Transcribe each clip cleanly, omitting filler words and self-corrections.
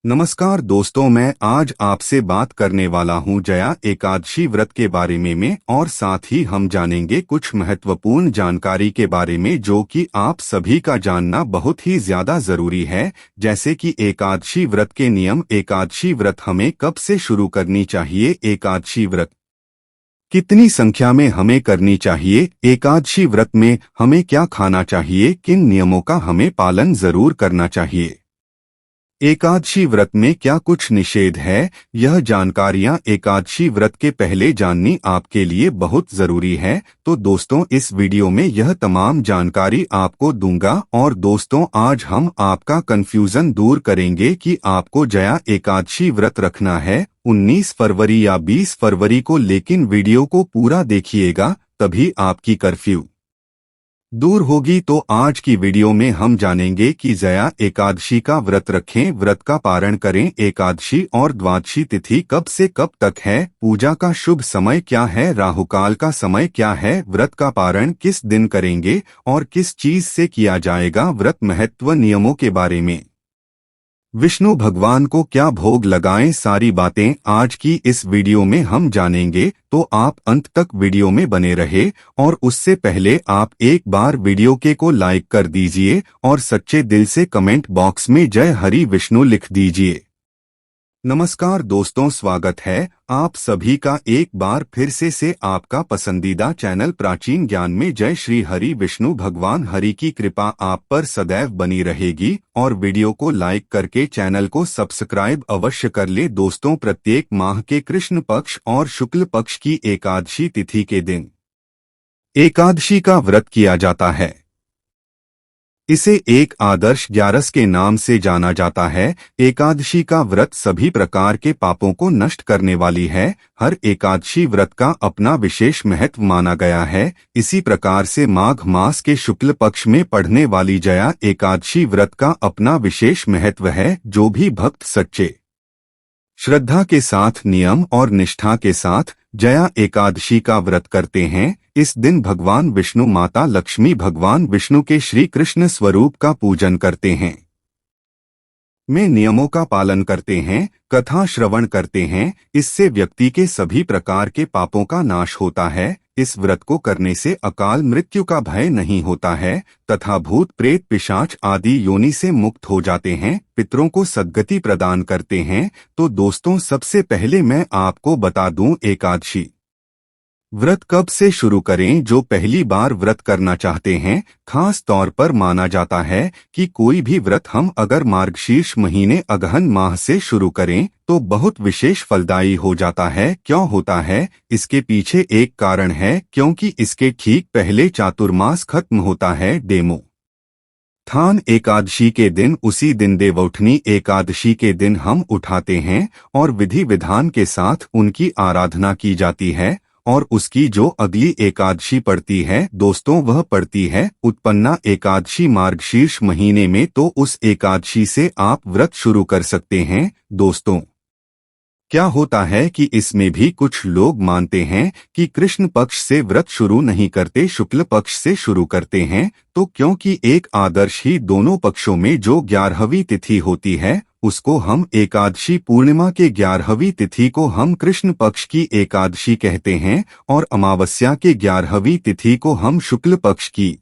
नमस्कार दोस्तों, मैं आज आपसे बात करने वाला हूं जया एकादशी व्रत के बारे में और साथ ही हम जानेंगे कुछ महत्वपूर्ण जानकारी के बारे में जो कि आप सभी का जानना बहुत ही ज्यादा जरूरी है। जैसे कि एकादशी व्रत के नियम, एकादशी व्रत हमें कब से शुरू करनी चाहिए, एकादशी व्रत कितनी संख्या में हमें करनी चाहिए, एकादशी व्रत में हमें क्या खाना चाहिए, किन नियमों का हमें पालन जरूर करना चाहिए, एकादशी व्रत में क्या कुछ निषेध है। यह जानकारियां एकादशी व्रत के पहले जाननी आपके लिए बहुत जरूरी है। तो दोस्तों, इस वीडियो में यह तमाम जानकारी आपको दूंगा। और दोस्तों, आज हम आपका कंफ्यूजन दूर करेंगे कि आपको जया एकादशी व्रत रखना है 19 फरवरी या 20 फरवरी को, लेकिन वीडियो को पूरा देखिएगा तभी आपकी कर्फ्यू दूर होगी। तो आज की वीडियो में हम जानेंगे कि जया एकादशी का व्रत रखें, व्रत का पारण करें, एकादशी और द्वादशी तिथि कब से कब तक है, पूजा का शुभ समय क्या है, राहुकाल का समय क्या है, व्रत का पारण किस दिन करेंगे और किस चीज से किया जाएगा, व्रत महत्व, नियमों के बारे में, विष्णु भगवान को क्या भोग लगाएं, सारी बातें आज की इस वीडियो में हम जानेंगे। तो आप अंत तक वीडियो में बने रहे। और उससे पहले आप एक बार वीडियो को लाइक कर दीजिए और सच्चे दिल से कमेंट बॉक्स में जय हरि विष्णु लिख दीजिए। नमस्कार दोस्तों, स्वागत है आप सभी का एक बार फिर से आपका पसंदीदा चैनल प्राचीन ज्ञान में। जय श्री हरि विष्णु भगवान हरि की कृपा आप पर सदैव बनी रहेगी। और वीडियो को लाइक करके चैनल को सब्सक्राइब अवश्य कर ले। दोस्तों, प्रत्येक माह के कृष्ण पक्ष और शुक्ल पक्ष की एकादशी तिथि के दिन एकादशी का व्रत किया जाता है। इसे एक आदर्श 11 के नाम से जाना जाता है। एकादशी का व्रत सभी प्रकार के पापों को नष्ट करने वाली है। हर एकादशी व्रत का अपना विशेष महत्व माना गया है। इसी प्रकार से माघ मास के शुक्ल पक्ष में पढ़ने वाली जया एकादशी व्रत का अपना विशेष महत्व है। जो भी भक्त सच्चे श्रद्धा के साथ, नियम और निष्ठा के साथ जया एकादशी का व्रत करते हैं, इस दिन भगवान विष्णु, माता लक्ष्मी, भगवान विष्णु के श्री कृष्ण स्वरूप का पूजन करते हैं, में नियमों का पालन करते हैं, कथा श्रवण करते हैं। इससे व्यक्ति के सभी प्रकार के पापों का नाश होता है। इस व्रत को करने से अकाल मृत्यु का भय नहीं होता है तथा भूत प्रेत पिशाच आदि योनि से मुक्त हो जाते हैं, पितरों को सद्गति प्रदान करते हैं। तो दोस्तों, सबसे पहले मैं आपको बता दूं एकादशी व्रत कब से शुरू करें। जो पहली बार व्रत करना चाहते हैं, खास तौर पर माना जाता है कि कोई भी व्रत हम अगर मार्गशीर्ष महीने अगहन माह से शुरू करें तो बहुत विशेष फलदायी हो जाता है। क्यों होता है? इसके पीछे एक कारण है, क्योंकि इसके ठीक पहले चातुर्मास खत्म होता है। डेमो थान एकादशी के दिन, उसी दिन देवउठनी एकादशी के दिन हम उठाते हैं और विधि विधान के साथ उनकी आराधना की जाती है। और उसकी जो अगली एकादशी पड़ती है दोस्तों, वह पड़ती है उत्पन्ना एकादशी मार्गशीर्ष महीने में। तो उस एकादशी से आप व्रत शुरू कर सकते हैं। दोस्तों, क्या होता है कि इसमें भी कुछ लोग मानते हैं कि कृष्ण पक्ष से व्रत शुरू नहीं करते, शुक्ल पक्ष से शुरू करते हैं। तो क्योंकि एक आदर्श ही दोनों पक्षों में जो 11वीं तिथि होती है उसको हम एकादशी, पूर्णिमा के 11वीं तिथि को हम कृष्ण पक्ष की एकादशी कहते हैं और अमावस्या के 11वीं तिथि को हम शुक्ल पक्ष की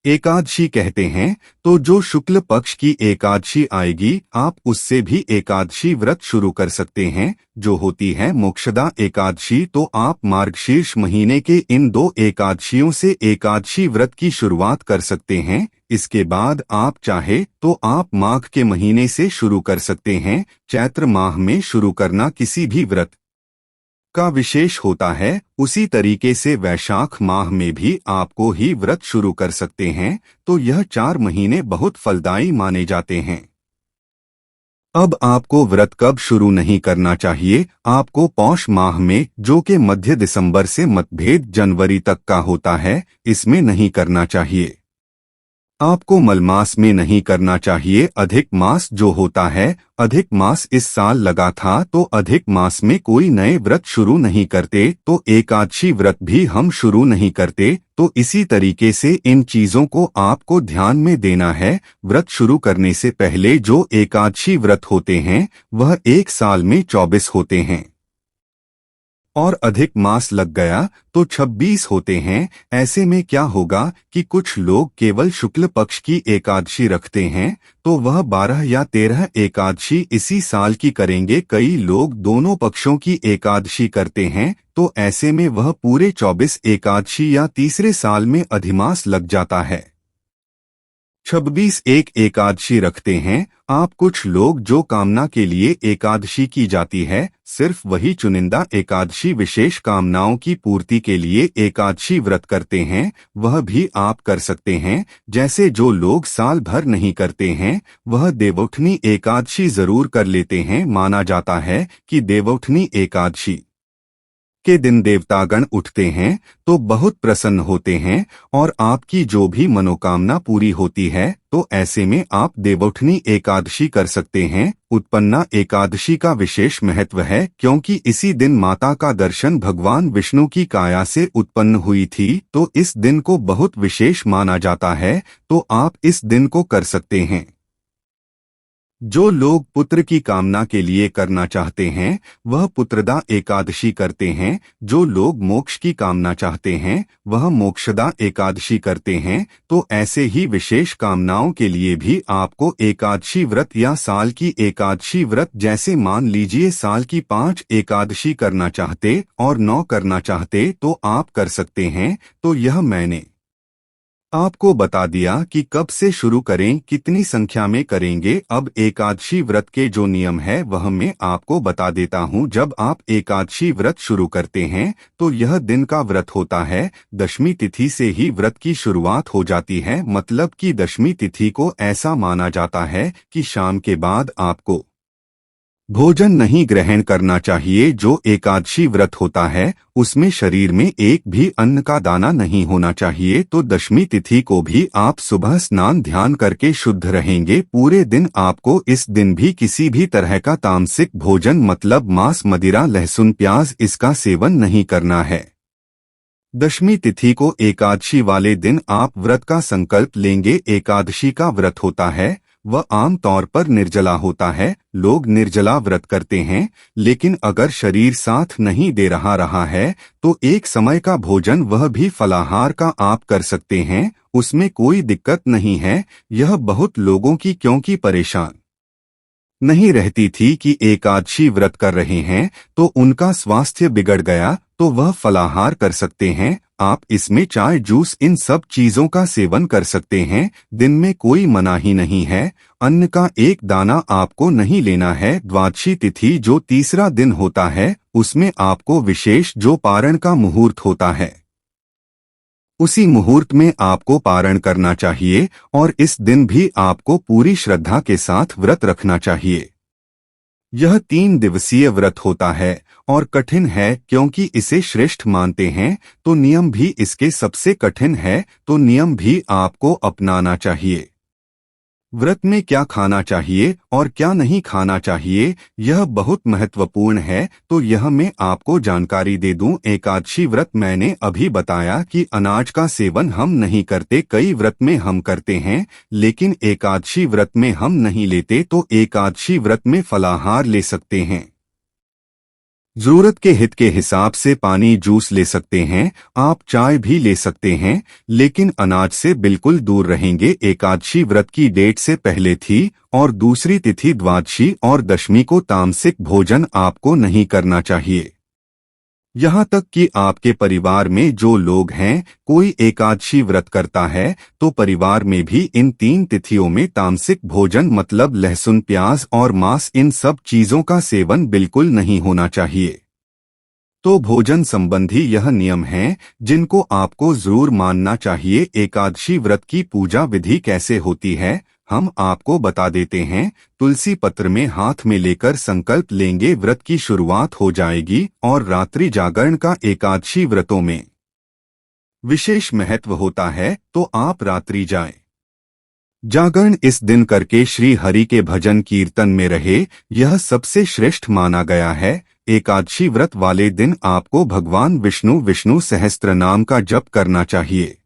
एकादशी कहते हैं। तो जो शुक्ल पक्ष की एकादशी आएगी, आप उससे भी एकादशी व्रत शुरू कर सकते हैं, जो होती है मोक्षदा एकादशी। तो आप मार्गशीर्ष महीने के इन 2 एकादशियों से एकादशी व्रत की शुरुआत कर सकते हैं। इसके बाद आप चाहे तो आप माघ के महीने से शुरू कर सकते हैं। चैत्र माह में शुरू करना किसी भी व्रत का विशेष होता है। उसी तरीके से वैशाख माह में भी आपको ही व्रत शुरू कर सकते हैं। तो यह 4 महीने बहुत फलदायी माने जाते हैं। अब आपको व्रत कब शुरू नहीं करना चाहिए? आपको पौष माह में, जो कि मध्य दिसंबर से मतभेद जनवरी तक का होता है, इसमें नहीं करना चाहिए। आपको मलमास में नहीं करना चाहिए। अधिक मास जो होता है, अधिक मास इस साल लगा था तो अधिक मास में कोई नए व्रत शुरू नहीं करते, तो एकादशी व्रत भी हम शुरू नहीं करते। तो इसी तरीके से इन चीजों को आपको ध्यान में देना है। व्रत शुरू करने से पहले जो एकादशी व्रत होते हैं वह एक साल में 24 होते हैं और अधिक मास लग गया तो 26 होते हैं। ऐसे में क्या होगा कि कुछ लोग केवल शुक्ल पक्ष की एकादशी रखते हैं तो वह 12 या 13 एकादशी इसी साल की करेंगे। कई लोग दोनों पक्षों की एकादशी करते हैं तो ऐसे में वह पूरे 24 एकादशी या तीसरे साल में अधिमास लग जाता है। 26 एक एकादशी रखते हैं आप। कुछ लोग जो कामना के लिए एकादशी की जाती है, सिर्फ वही चुनिंदा एकादशी विशेष कामनाओं की पूर्ति के लिए एकादशी व्रत करते हैं, वह भी आप कर सकते हैं। जैसे जो लोग साल भर नहीं करते हैं वह देवउठनी एकादशी जरूर कर लेते हैं। माना जाता है कि देवउठनी एकादशी के दिन देवतागण उठते हैं तो बहुत प्रसन्न होते हैं और आपकी जो भी मनोकामना पूरी होती है। तो ऐसे में आप देवउठनी एकादशी कर सकते हैं। उत्पन्ना एकादशी का विशेष महत्व है क्योंकि इसी दिन माता का दर्शन भगवान विष्णु की काया से उत्पन्न हुई थी, तो इस दिन को बहुत विशेष माना जाता है। तो आप इस दिन को कर सकते हैं। जो लोग पुत्र की कामना के लिए करना चाहते हैं वह पुत्रदा एकादशी करते हैं। जो लोग मोक्ष की कामना चाहते हैं वह मोक्षदा एकादशी करते हैं। तो ऐसे ही विशेष कामनाओं के लिए भी आपको एकादशी व्रत या साल की एकादशी व्रत, जैसे मान लीजिए साल की 5 एकादशी करना चाहते और 9 करना चाहते तो आप कर सकते हैं। तो यह मैंने आपको बता दिया कि कब से शुरू करें, कितनी संख्या में करेंगे। अब एकादशी व्रत के जो नियम है वह मैं आपको बता देता हूँ। जब आप एकादशी व्रत शुरू करते हैं तो यह दिन का व्रत होता है। दशमी तिथि से ही व्रत की शुरुआत हो जाती है, मतलब कि दशमी तिथि को ऐसा माना जाता है कि शाम के बाद आपको भोजन नहीं ग्रहण करना चाहिए। जो एकादशी व्रत होता है उसमें शरीर में एक भी अन्न का दाना नहीं होना चाहिए। तो दशमी तिथि को भी आप सुबह स्नान ध्यान करके शुद्ध रहेंगे। पूरे दिन आपको इस दिन भी किसी भी तरह का तामसिक भोजन, मतलब मांस मदिरा लहसुन प्याज, इसका सेवन नहीं करना है। दशमी तिथि को एकादशी वाले दिन आप व्रत का संकल्प लेंगे। एकादशी का व्रत होता है वह आम तौर पर निर्जला होता है। लोग निर्जला व्रत करते हैं, लेकिन अगर शरीर साथ नहीं दे रहा है तो एक समय का भोजन, वह भी फलाहार का, आप कर सकते हैं। उसमें कोई दिक्कत नहीं है। यह बहुत लोगों की क्योंकि परेशान नहीं रहती थी कि एकादशी व्रत कर रहे हैं तो उनका स्वास्थ्य बिगड़ गया, तो वह फलाहार कर सकते हैं। आप इसमें चाय जूस इन सब चीजों का सेवन कर सकते हैं। दिन में कोई मनाही नहीं है। अन्न का एक दाना आपको नहीं लेना है। द्वादशी तिथि जो तीसरा दिन होता है उसमें आपको विशेष जो पारण का मुहूर्त होता है उसी मुहूर्त में आपको पारण करना चाहिए और इस दिन भी आपको पूरी श्रद्धा के साथ व्रत रखना चाहिए। यह 3 दिवसीय व्रत होता है और कठिन है क्योंकि इसे श्रेष्ठ मानते हैं, तो नियम भी इसके सबसे कठिन है, तो नियम भी आपको अपनाना चाहिए। व्रत में क्या खाना चाहिए और क्या नहीं खाना चाहिए यह बहुत महत्वपूर्ण है, तो यह मैं आपको जानकारी दे दूं। एकादशी व्रत मैंने अभी बताया कि अनाज का सेवन हम नहीं करते, कई व्रत में हम करते हैं, लेकिन एकादशी व्रत में हम नहीं लेते। तो एकादशी व्रत में फलाहार ले सकते हैं, जरूरत के हित के हिसाब से पानी जूस ले सकते हैं, आप चाय भी ले सकते हैं, लेकिन अनाज से बिल्कुल दूर रहेंगे। एकादशी व्रत की डेट से पहले थी और दूसरी तिथि द्वादशी और दशमी को तामसिक भोजन आपको नहीं करना चाहिए। यहाँ तक कि आपके परिवार में जो लोग हैं, कोई एकादशी व्रत करता है तो परिवार में भी इन 3 तिथियों में तामसिक भोजन, मतलब लहसुन प्याज और मांस, इन सब चीजों का सेवन बिल्कुल नहीं होना चाहिए। तो भोजन संबंधी यह नियम हैं जिनको आपको जरूर मानना चाहिए। एकादशी व्रत की पूजा विधि कैसे होती है हम आपको बता देते हैं। तुलसी पत्र में हाथ में लेकर संकल्प लेंगे, व्रत की शुरुआत हो जाएगी। और रात्रि जागरण का एकादशी व्रतों में विशेष महत्व होता है, तो आप रात्रि जाएं। जागरण इस दिन करके श्री हरि के भजन कीर्तन में रहे, यह सबसे श्रेष्ठ माना गया है। एकादशी व्रत वाले दिन आपको भगवान विष्णु सहस्त्र नाम का जप करना चाहिए।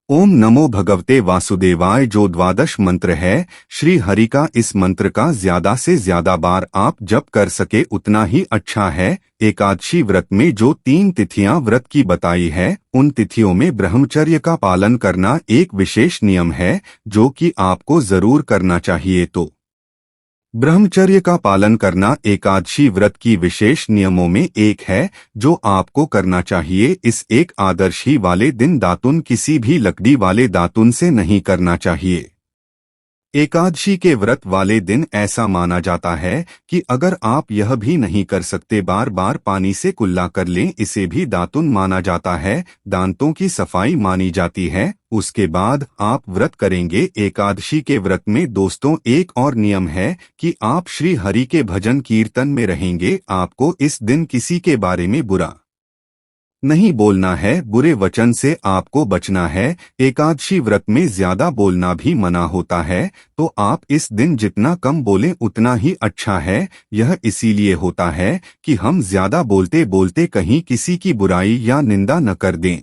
ओम नमो भगवते वासुदेवाय जो द्वादश मंत्र है, श्री हरि का इस मंत्र का ज्यादा से ज्यादा बार आप जप कर सके उतना ही अच्छा है। एकादशी व्रत में जो 3 तिथियां व्रत की बताई है, उन तिथियों में ब्रह्मचर्य का पालन करना एक विशेष नियम है जो कि आपको जरूर करना चाहिए। तो ब्रह्मचर्य का पालन करना एकादशी व्रत की विशेष नियमों में एक है जो आपको करना चाहिए। इस एक आदर्शी वाले दिन दातुन किसी भी लकड़ी वाले दातुन से नहीं करना चाहिए। एकादशी के व्रत वाले दिन ऐसा माना जाता है कि अगर आप यह भी नहीं कर सकते बार बार पानी से कुल्ला कर लें, इसे भी दातुन माना जाता है। दांतों की सफाई मानी जाती है, उसके बाद आप व्रत करेंगे। एकादशी के व्रत में दोस्तों एक और नियम है कि आप श्री हरि के भजन कीर्तन में रहेंगे। आपको इस दिन किसी के बारे में बुरा नहीं बोलना है, बुरे वचन से आपको बचना है। एकादशी व्रत में ज्यादा बोलना भी मना होता है, तो आप इस दिन जितना कम बोलें उतना ही अच्छा है। यह इसीलिए होता है कि हम ज्यादा बोलते बोलते कहीं किसी की बुराई या निंदा न कर दें।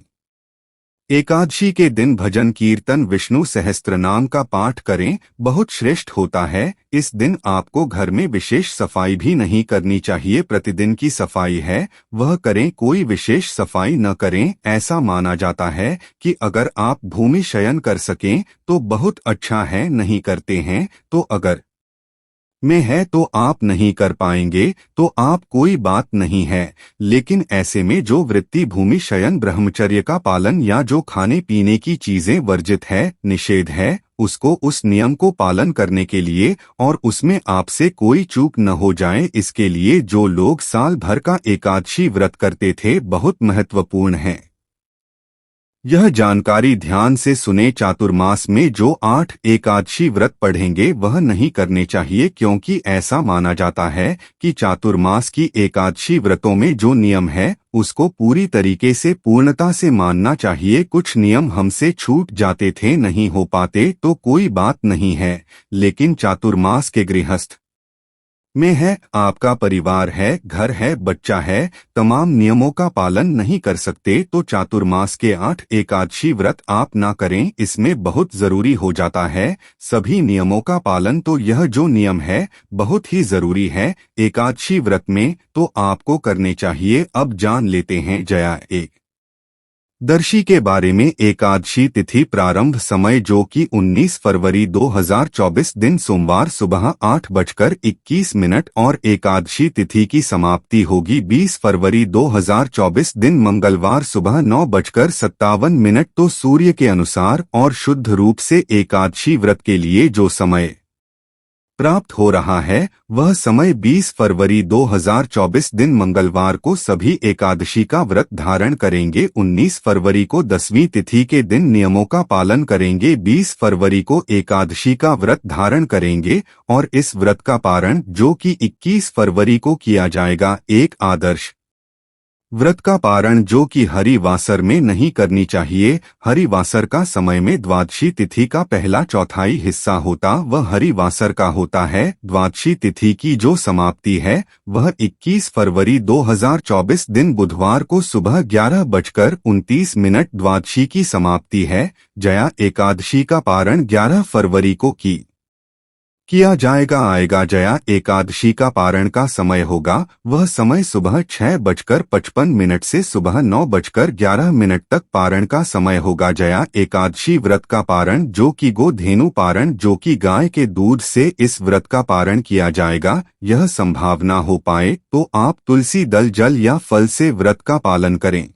एकादशी के दिन भजन कीर्तन विष्णु सहस्त्र नाम का पाठ करें, बहुत श्रेष्ठ होता है। इस दिन आपको घर में विशेष सफाई भी नहीं करनी चाहिए। प्रतिदिन की सफाई है वह करें, कोई विशेष सफाई न करें। ऐसा माना जाता है कि अगर आप भूमि शयन कर सकें तो बहुत अच्छा है, नहीं करते हैं तो अगर में है तो आप नहीं कर पाएंगे तो आप कोई बात नहीं है। लेकिन ऐसे में जो वृत्ति भूमि शयन ब्रह्मचर्य का पालन या जो खाने पीने की चीजें वर्जित है, निषेध है, उसको उस नियम को पालन करने के लिए और उसमें आपसे कोई चूक न हो जाए, इसके लिए जो लोग साल भर का एकादशी व्रत करते थे बहुत महत्वपूर्ण है। यह जानकारी ध्यान से सुने। चातुर्मास में जो 8 एकादशी व्रत पढ़ेंगे वह नहीं करने चाहिए, क्योंकि ऐसा माना जाता है कि चातुर्मास की एकादशी व्रतों में जो नियम है उसको पूरी तरीके से पूर्णता से मानना चाहिए। कुछ नियम हमसे छूट जाते थे, नहीं हो पाते तो कोई बात नहीं है, लेकिन चातुर्मास के गृहस्थ में है, आपका परिवार है, घर है, बच्चा है, तमाम नियमों का पालन नहीं कर सकते तो चातुर्मास के 8 एकादशी व्रत आप ना करें। इसमें बहुत जरूरी हो जाता है सभी नियमों का पालन, तो यह जो नियम है बहुत ही जरूरी है एकादशी व्रत में, तो आपको करने चाहिए। अब जान लेते हैं जया एक दर्शी के बारे में। एकादशी तिथि प्रारंभ समय जो कि 19 फरवरी 2024 दिन सोमवार सुबह 8:21 और एकादशी तिथि की समाप्ति होगी 20 फरवरी 2024 दिन मंगलवार सुबह 9:57। तो सूर्य के अनुसार और शुद्ध रूप से एकादशी व्रत के लिए जो समय प्राप्त हो रहा है वह समय 20 फरवरी 2024 दिन मंगलवार को सभी एकादशी का व्रत धारण करेंगे। 19 फरवरी को 10वीं तिथि के दिन नियमों का पालन करेंगे। 20 फरवरी को एकादशी का व्रत धारण करेंगे और इस व्रत का पारण जो कि 21 फरवरी को किया जाएगा। एक आदर्श व्रत का पारण जो कि हरिवासर में नहीं करनी चाहिए। हरिवासर का समय में द्वादशी तिथि का पहला चौथाई हिस्सा होता वह हरिवासर का होता है। द्वादशी तिथि की जो समाप्ति है वह 21 फरवरी 2024 दिन बुधवार को सुबह 11:29 द्वादशी की समाप्ति है। जया एकादशी का पारण 11 फरवरी को किया जाएगा आएगा। जया एकादशी का पारण का समय होगा वह समय सुबह 6:55 से सुबह 9:11 तक पारण का समय होगा। जया एकादशी व्रत का पारण जो कि गोधेनु पारण जो कि गाय के दूध से इस व्रत का पारण किया जाएगा। यह संभावना हो पाए तो आप तुलसी दल जल या फल से व्रत का पालन करें।